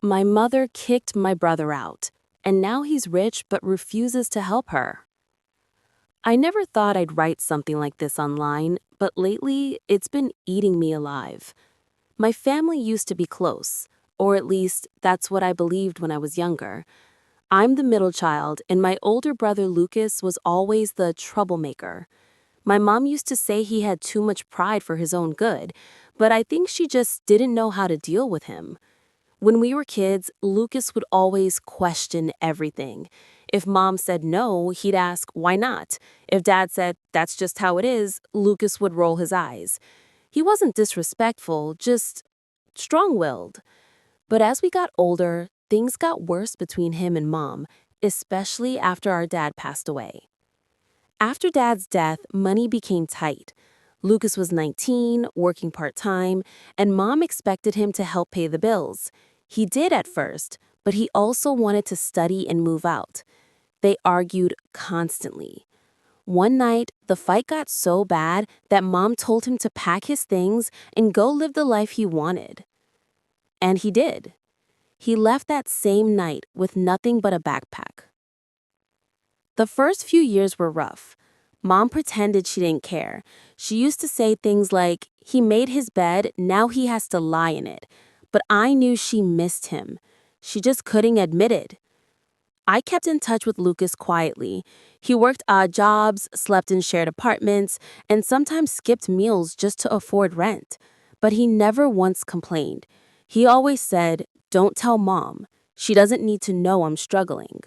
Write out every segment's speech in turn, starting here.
My mother kicked my brother out, and now he's rich but refuses to help her. I never thought I'd write something like this online, but lately it's been eating me alive. My family used to be close, or at least that's what I believed when I was younger. I'm the middle child, and my older brother Lucas was always the troublemaker. My mom used to say he had too much pride for his own good, but I think she just didn't know how to deal with him. When we were kids, Lucas would always question everything. If mom said no, he'd ask, why not? If dad said, that's just how it is, Lucas would roll his eyes. He wasn't disrespectful, just strong willed. But as we got older, things got worse between him and mom, especially after our dad passed away. After dad's death, money became tight. Lucas was 19, working part-time, and mom expected him to help pay the bills. He did at first, but he also wanted to study and move out. They argued constantly. One night, the fight got so bad that mom told him to pack his things and go live the life he wanted. And he did. He left that same night with nothing but a backpack. The first few years were rough. Mom pretended she didn't care. She used to say things like, he made his bed, now he has to lie in it. But I knew she missed him. She just couldn't admit it. I kept in touch with Lucas quietly. He worked odd jobs, slept in shared apartments, and sometimes skipped meals just to afford rent. But he never once complained. He always said, don't tell mom. She doesn't need to know I'm struggling.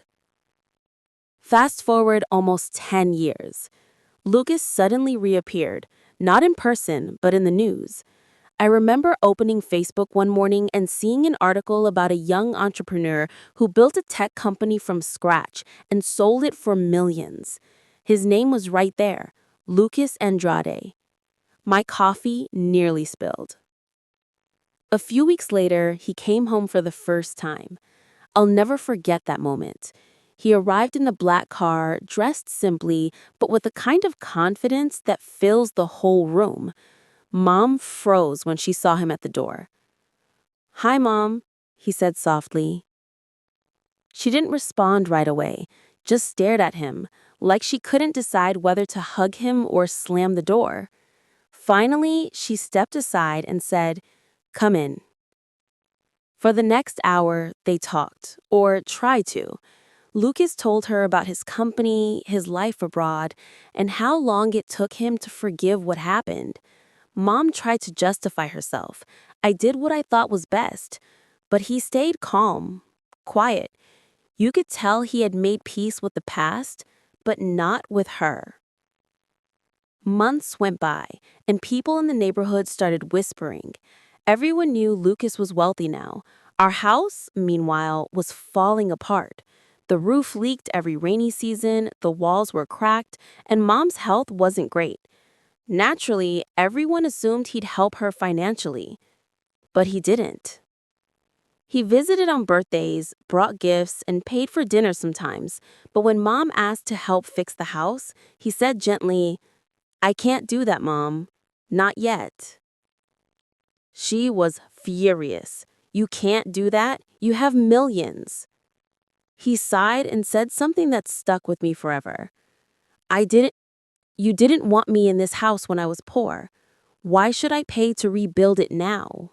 Fast forward almost 10 years. Lucas suddenly reappeared, not in person, but in the news. I remember opening Facebook one morning and seeing an article about a young entrepreneur who built a tech company from scratch and sold it for millions. His name was right there, Lucas Andrade. My coffee nearly spilled. A few weeks later, he came home for the first time. I'll never forget that moment. He arrived in the black car, dressed simply, but with a kind of confidence that fills the whole room. Mom froze when she saw him at the door. "Hi, Mom," he said softly. She didn't respond right away, just stared at him, like she couldn't decide whether to hug him or slam the door. Finally, she stepped aside and said, "Come in." For the next hour, they talked, or tried to. Lucas told her about his company, his life abroad, and how long it took him to forgive what happened. Mom tried to justify herself. I did what I thought was best. But he stayed calm, quiet. You could tell he had made peace with the past, but not with her. Months went by, and people in the neighborhood started whispering. Everyone knew Lucas was wealthy now. Our house, meanwhile, was falling apart. The roof leaked every rainy season, the walls were cracked, and Mom's health wasn't great. Naturally, everyone assumed he'd help her financially. But he didn't. He visited on birthdays, brought gifts, and paid for dinner sometimes. But when Mom asked to help fix the house, he said gently, "I can't do that, Mom. Not yet." She was furious. "You can't do that? You have millions." He sighed and said something that stuck with me forever. "I didn't You didn't want me in this house when I was poor. Why should I pay to rebuild it now?"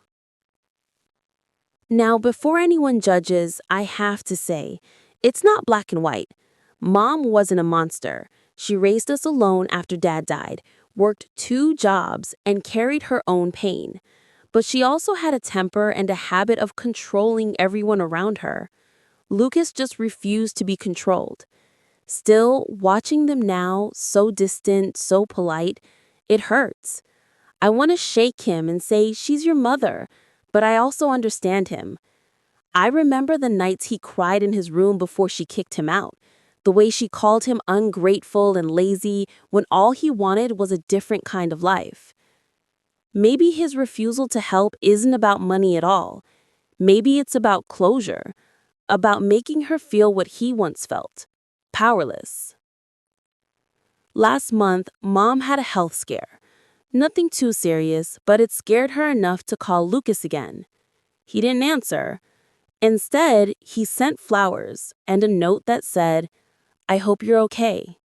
Now, before anyone judges, I have to say, it's not black and white. Mom wasn't a monster. She raised us alone after Dad died, worked 2 jobs, and carried her own pain. But she also had a temper and a habit of controlling everyone around her. Lucas just refused to be controlled. Still, watching them now, so distant, so polite, it hurts. I want to shake him and say, "She's your mother," but I also understand him. I remember the nights he cried in his room before she kicked him out, the way she called him ungrateful and lazy when all he wanted was a different kind of life. Maybe his refusal to help isn't about money at all. Maybe it's about closure, about making her feel what he once felt, powerless. Last month, Mom had a health scare. Nothing too serious, but it scared her enough to call Lucas again. He didn't answer. Instead, he sent flowers and a note that said, "I hope you're okay.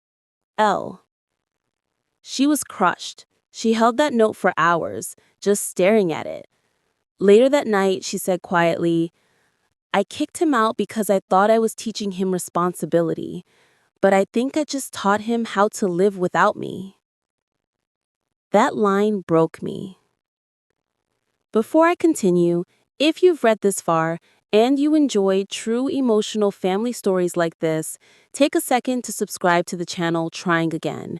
L." She was crushed. She held that note for hours, just staring at it. Later that night, she said quietly, "I kicked him out because I thought I was teaching him responsibility, but I think I just taught him how to live without me." That line broke me. Before I continue, if you've read this far and you enjoy true emotional family stories like this, take a second to subscribe to the channel Trying Again.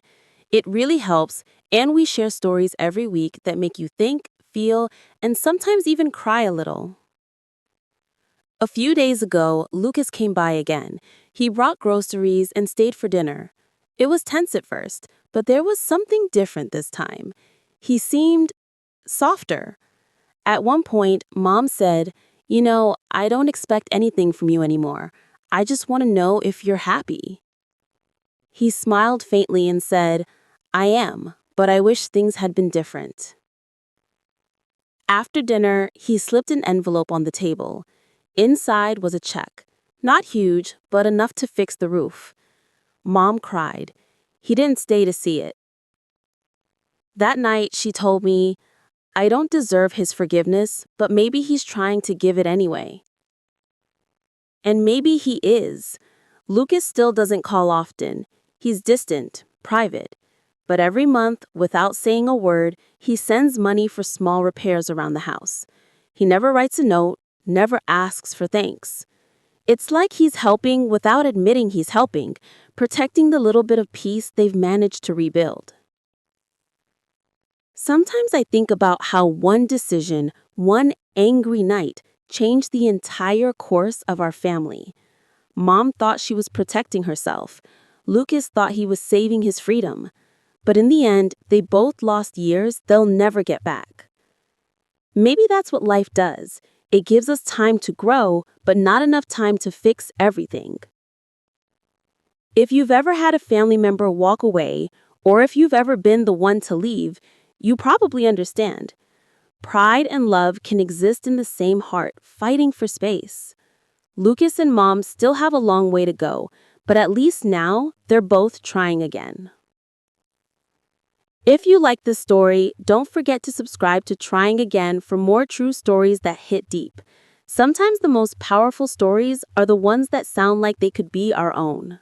It really helps, and we share stories every week that make you think, feel, and sometimes even cry a little. A few days ago, Lucas came by again. He brought groceries and stayed for dinner. It was tense at first, but there was something different this time. He seemed softer. At one point, Mom said, I don't expect anything from you anymore. I just want to know if you're happy." He smiled faintly and said, "I am, but I wish things had been different." After dinner, he slipped an envelope on the table. Inside was a check. Not huge, but enough to fix the roof. Mom cried. He didn't stay to see it. That night, she told me, "I don't deserve his forgiveness, but maybe he's trying to give it anyway." And maybe he is. Lucas still doesn't call often. He's distant, private. But every month, without saying a word, he sends money for small repairs around the house. He never writes a note, never asks for thanks. It's like he's helping without admitting he's helping, protecting the little bit of peace they've managed to rebuild. Sometimes I think about how one decision, one angry night, changed the entire course of our family. Mom thought she was protecting herself. Lucas thought he was saving his freedom. But in the end, they both lost years they'll never get back. Maybe that's what life does. It gives us time to grow, but not enough time to fix everything. If you've ever had a family member walk away, or if you've ever been the one to leave, you probably understand. Pride and love can exist in the same heart, fighting for space. Lucas and Mom still have a long way to go, but at least now they're both trying again. If you like this story, don't forget to subscribe to Trying Again for more true stories that hit deep. Sometimes the most powerful stories are the ones that sound like they could be our own.